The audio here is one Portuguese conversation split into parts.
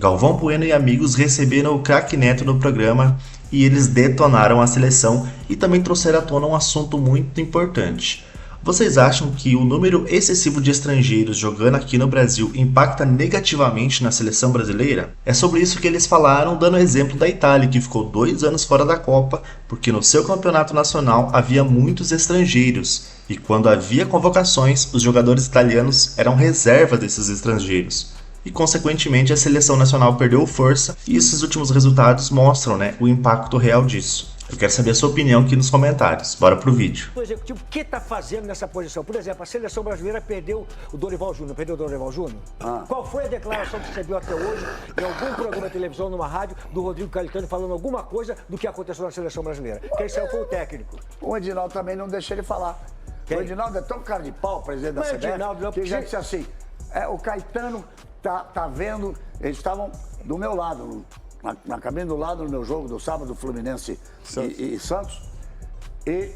Galvão Bueno e amigos receberam o craque Neto no programa e eles detonaram a seleção e também trouxeram à tona um assunto muito importante. Vocês acham que o número excessivo de estrangeiros jogando aqui no Brasil impacta negativamente na seleção brasileira? É sobre isso que eles falaram, dando o exemplo da Itália, que ficou 2 anos fora da Copa, porque no seu campeonato nacional havia muitos estrangeiros, e quando havia convocações, os jogadores italianos eram reserva desses estrangeiros. E, consequentemente, a seleção nacional perdeu força, e esses últimos resultados mostram, o impacto real disso. Eu quero saber a sua opinião aqui nos comentários. Bora pro vídeo. O executivo, o que está fazendo nessa posição? Por exemplo, a seleção brasileira perdeu o Dorival Júnior. Perdeu o Dorival Júnior? Qual foi a declaração que você viu até hoje em algum programa de televisão, numa rádio, do Rodrigo Caetano falando alguma coisa do que aconteceu na seleção brasileira? Quem saiu foi o técnico. O Edinaldo também não deixa ele falar. Quem? O Edinaldo é tão cara de pau, presidente da CBF, que já disse assim, o Caetano tá vendo, eles estavam do meu lado, na cabine do lado, no meu jogo do sábado, Fluminense e Santos. E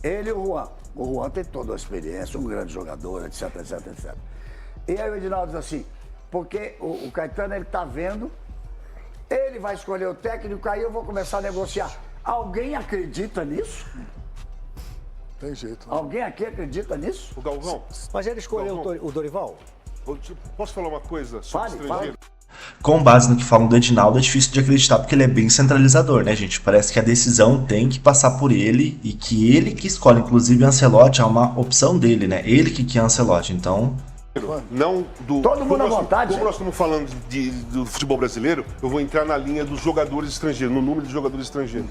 ele e o Juan. O Juan tem toda a experiência, um grande jogador, etc, etc, etc. E aí o Edinaldo diz assim, porque o Caetano, ele tá vendo, ele vai escolher o técnico, aí eu vou começar a negociar. Alguém acredita nisso? Tem jeito. Alguém aqui acredita nisso? O Galvão. Mas ele escolheu o Dorival? Posso falar uma coisa sobre o estrangeiro? Com base no que falam do Edinaldo, é difícil de acreditar porque ele é bem centralizador, né, gente? Parece que a decisão tem que passar por ele e que ele que escolhe. Inclusive, o Ancelotti é uma opção dele, né? Ele que quer Ancelotti, então... Não do... Todo mundo à vontade. Como nós estamos falando do futebol brasileiro, eu vou entrar na linha dos jogadores estrangeiros, no número de jogadores estrangeiros.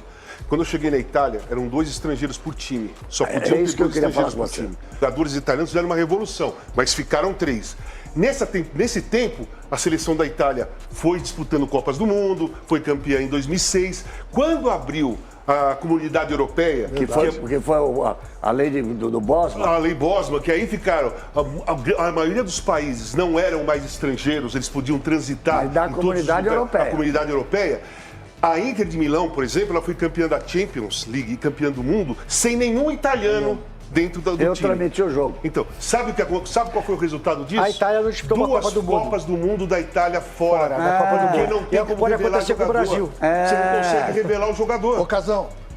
Quando eu cheguei na Itália, eram 2 estrangeiros por time. Só podiam ter 2 estrangeiros por time. Os jogadores italianos fizeram uma revolução, mas ficaram 3. Nesse tempo, a seleção da Itália foi disputando Copas do Mundo, foi campeã em 2006. Quando abriu a comunidade europeia... Porque foi a lei do Bosman. A lei Bosman, que aí ficaram... A maioria dos países não eram mais estrangeiros, eles podiam transitar... Mas da comunidade europeia. A comunidade europeia. A Inter de Milão, por exemplo, ela foi campeã da Champions League e campeã do mundo sem nenhum italiano dentro do time. Eu transmiti o jogo. Então, sabe qual foi o resultado disso? A Itália não disputou uma Copa do Mundo. 2 Copas do Mundo da Itália fora da Copa do Mundo. Porque não tem como pode revelar acontecer com o jogador. Brasil. Você não consegue revelar o jogador.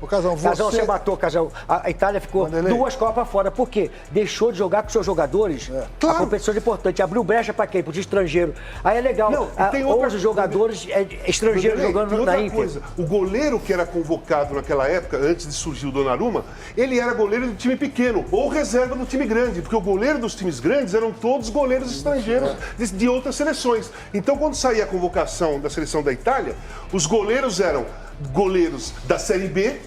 Casão, Você matou, Casão. A Itália ficou 2 Copas fora. Por quê? Deixou de jogar com seus jogadores. A competição é importante. Abriu brecha para quem? Para os estrangeiros. Aí é legal. Tem outros jogadores estrangeiros jogando na Inter. Coisa, o goleiro que era convocado naquela época, antes de surgir o Donnarumma, ele era goleiro do time pequeno ou reserva do time grande, porque o goleiro dos times grandes eram todos goleiros estrangeiros de outras seleções. Então, quando saía a convocação da seleção da Itália, os goleiros eram goleiros da Série B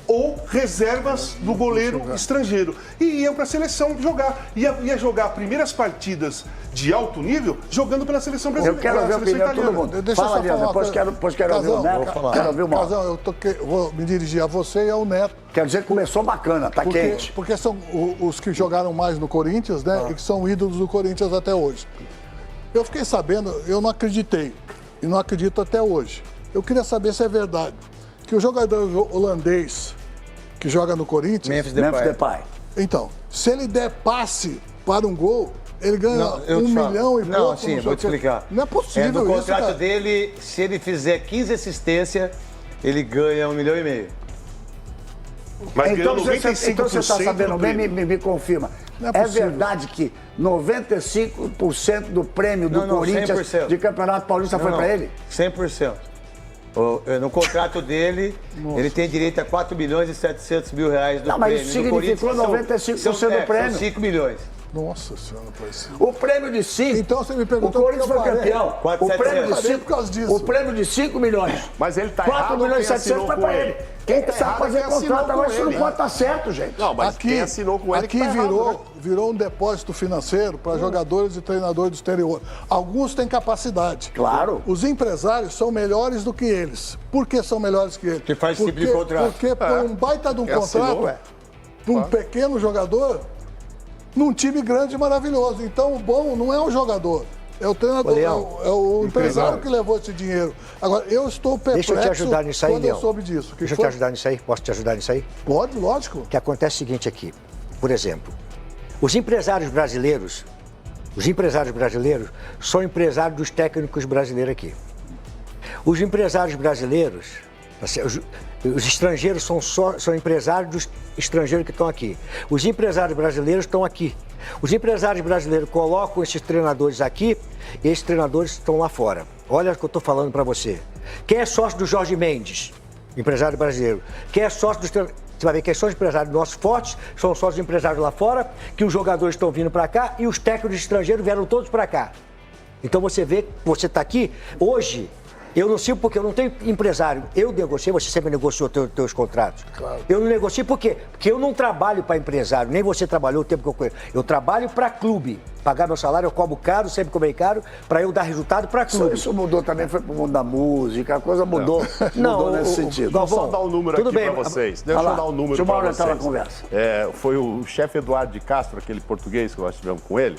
ou reservas do goleiro estrangeiro. E iam para a seleção jogar. Ia jogar primeiras partidas de alto nível jogando pela seleção brasileira. Eu quero ver a opinião de todo mundo. Deixa Fala, eu só falar depois quero ouvir o Neto. Quero ouvir o Mauro. Casão, eu vou me dirigir a você e ao Neto. Quero dizer que começou bacana, tá quente. Porque são os que jogaram mais no Corinthians, né? E que são ídolos do Corinthians até hoje. Eu fiquei sabendo, eu não acreditei. E não acredito até hoje. Eu queria saber se é verdade que o jogador holandês que joga no Corinthians... Memphis Depay. Então, se ele der passe para um gol, ele ganha 1 milhão e pouco. Não, sim, vou te explicar. Não é possível no isso, contrato cara. dele, se ele fizer 15 assistências, ele ganha 1,5 milhão. Mas Então ganhou você está sabendo bem, me confirma. Não é É possível. verdade que 95% do prêmio do Não, Corinthians 100%. de Campeonato Paulista foi para ele? 100%. No contrato dele, ele tem direito a 4 milhões e 700 mil reais do Não, mas prêmio. isso significou do 95% do prêmio. São 5 milhões. Nossa senhora, parece. O prêmio de 5. Então você me O perguntou Corinthians por que foi eu parei. campeão. 4.700. O prêmio de Parei 5, por causa disso. o prêmio de 5 milhões. Mas ele tá 4 errado. milhões e Quem 700 assinou foi com para ele. ele. Quem Tá sabe errado fazer quem assinou contrato com agora, isso não ele. pode estar certo, gente. Não, mas quem assinou com ele aqui que tá errado, né? virou um depósito financeiro para jogadores e treinadores do exterior. Alguns têm capacidade. Claro. Os empresários são melhores do que eles. Por que são melhores que eles? Que faz esse tipo de contrato. Porque por um baita de um Quem assinou, contrato, para um pequeno jogador, num time grande e maravilhoso. Então o bom não é o jogador. É o treinador, é o empresário que levou esse dinheiro. Agora, eu estou perplexo Deixa eu te ajudar nisso aí, quando eu Leão. soube disso. Deixa eu te ajudar nisso aí. Posso te ajudar nisso aí? Pode, lógico. O que acontece é o seguinte aqui. Por exemplo, os empresários brasileiros Os empresários brasileiros são empresários dos técnicos brasileiros aqui. Os empresários brasileiros, os estrangeiros são empresários dos estrangeiros que estão aqui. Os empresários brasileiros estão aqui. Os empresários brasileiros colocam esses treinadores aqui e esses treinadores estão lá fora. Olha o que eu estou falando para você. Quem é sócio do Jorge Mendes? Empresário brasileiro. Quem é sócio dos treinadores? Você vai ver que são empresários nossos fortes, são sócios empresários lá fora, que os jogadores estão vindo para cá e os técnicos estrangeiros vieram todos para cá. Então você vê que você está aqui hoje. Eu não sei porque eu não tenho empresário. Eu negociei, você sempre negociou teus contratos. Claro. Eu não negocio por quê? Porque eu não trabalho para empresário, nem você trabalhou o tempo que eu conheço. Eu trabalho para clube. Pagar meu salário, eu cobro caro, sempre cobrei caro, para eu dar resultado para clube. Isso mudou também, foi pro mundo da música, a coisa mudou, mudou nesse sentido. Vou só dar um número tudo aqui bem, para vocês. Deixa eu dar um número para vocês. Deixa eu conversa. Foi o chefe Eduardo de Castro, aquele português que nós tivemos com ele.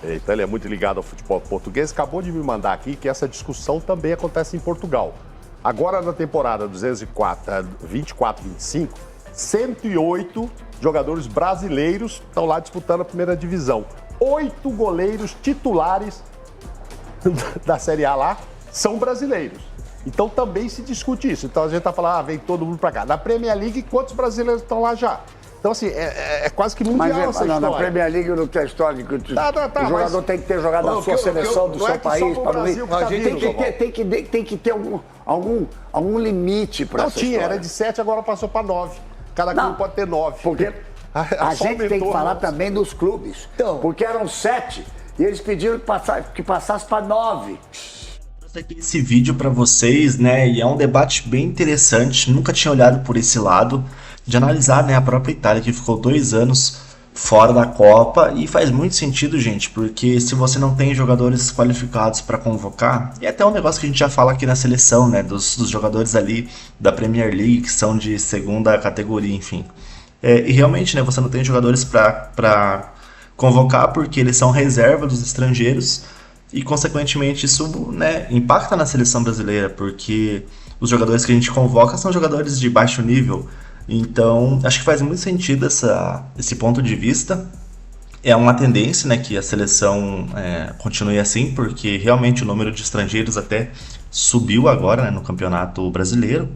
Então ele é muito ligado ao futebol português. Acabou de me mandar aqui que essa discussão também acontece em Portugal. Agora na temporada 24-25, 108 jogadores brasileiros estão lá disputando a primeira divisão. 8 goleiros titulares da Série A lá são brasileiros. Então também se discute isso. Então a gente está falando, vem todo mundo para cá. Na Premier League, quantos brasileiros estão lá já? Então, assim, é quase que mundial essa história. Na Premier League não tem história de que o jogador tem que ter jogado na sua seleção, do seu país, para não ir. A gente tem que ter algum limite para essa história. Não tinha, era de 7, agora passou para 9. Cada clube pode ter 9. Porque a gente tem que falar também dos clubes. Então, porque eram 7 e eles pediram que passasse para 9. Aqui esse vídeo para vocês, né? E é um debate bem interessante. Nunca tinha olhado por esse lado de analisar, né, a própria Itália, que ficou 2 anos fora da Copa, e faz muito sentido, gente, porque se você não tem jogadores qualificados para convocar, e até um negócio que a gente já fala aqui na seleção, né, dos jogadores ali da Premier League, que são de segunda categoria, enfim. E realmente, né, você não tem jogadores para convocar porque eles são reserva dos estrangeiros, e consequentemente isso, né, impacta na seleção brasileira, porque os jogadores que a gente convoca são jogadores de baixo nível. Então, acho que faz muito sentido esse ponto de vista. É uma tendência, né, que a seleção continue assim, porque realmente o número de estrangeiros até subiu agora, né, no Campeonato Brasileiro.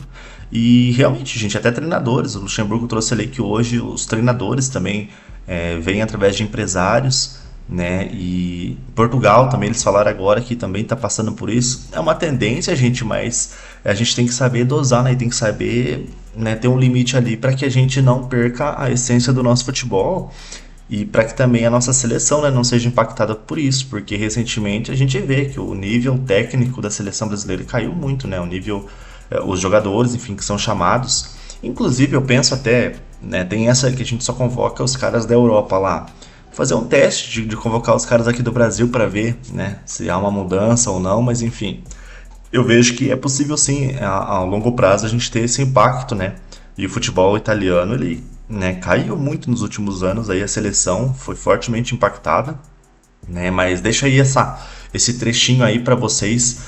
E realmente, gente, até treinadores. O Luxemburgo trouxe ali que hoje os treinadores também vêm através de empresários, né? E Portugal também, eles falaram agora que também está passando por isso. É uma tendência, gente, mas a gente tem que saber dosar, né? E tem que saber, né, ter um limite ali para que a gente não perca a essência do nosso futebol e para que também a nossa seleção, né, não seja impactada por isso, porque recentemente a gente vê que o nível técnico da seleção brasileira caiu muito, né? O nível, os jogadores, enfim, que são chamados. Inclusive, eu penso até, né, tem essa que a gente só convoca os caras da Europa lá. Fazer um teste de convocar os caras aqui do Brasil para ver, né, se há uma mudança ou não, mas enfim, eu vejo que é possível sim, a longo prazo, a gente ter esse impacto, né, e o futebol italiano, ele, né, caiu muito nos últimos anos, aí a seleção foi fortemente impactada, né, mas deixa aí esse trechinho aí para vocês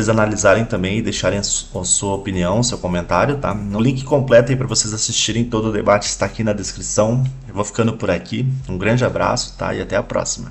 analisarem também e deixarem a sua opinião, seu comentário, tá? O link completo aí para vocês assistirem todo o debate está aqui na descrição. Eu vou ficando por aqui. Um grande abraço, tá? E até a próxima.